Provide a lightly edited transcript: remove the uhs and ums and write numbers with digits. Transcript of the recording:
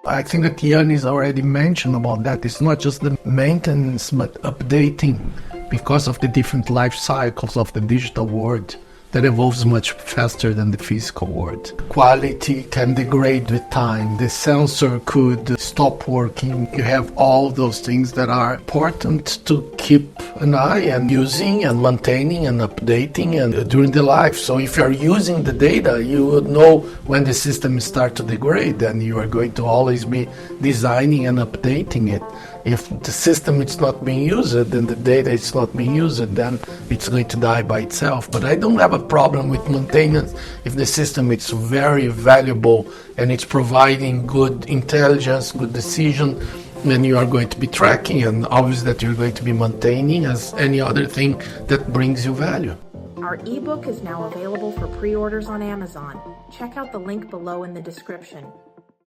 I think that Yannis already mentioned about that. It's not just the maintenance, but updating because of the different life cycles of the digital world that evolves much faster than the physical world. Quality can degrade with time. The sensor could stop working. You have all those things that are important to keep an eye and using and maintaining and updating and during the life. So if you're using the data, you would know when the system starts to degrade, and you are going to always be designing and updating it. If the system is not being used and the data is not being used, then it's going to die by itself. But I don't have a problem with maintenance if the system is very valuable and it's providing good intelligence, good decision, then you are going to be tracking, and obviously that you're going to be maintaining as any other thing that brings you value. Our ebook is now available for pre-orders on Amazon. Check out the link below in the description.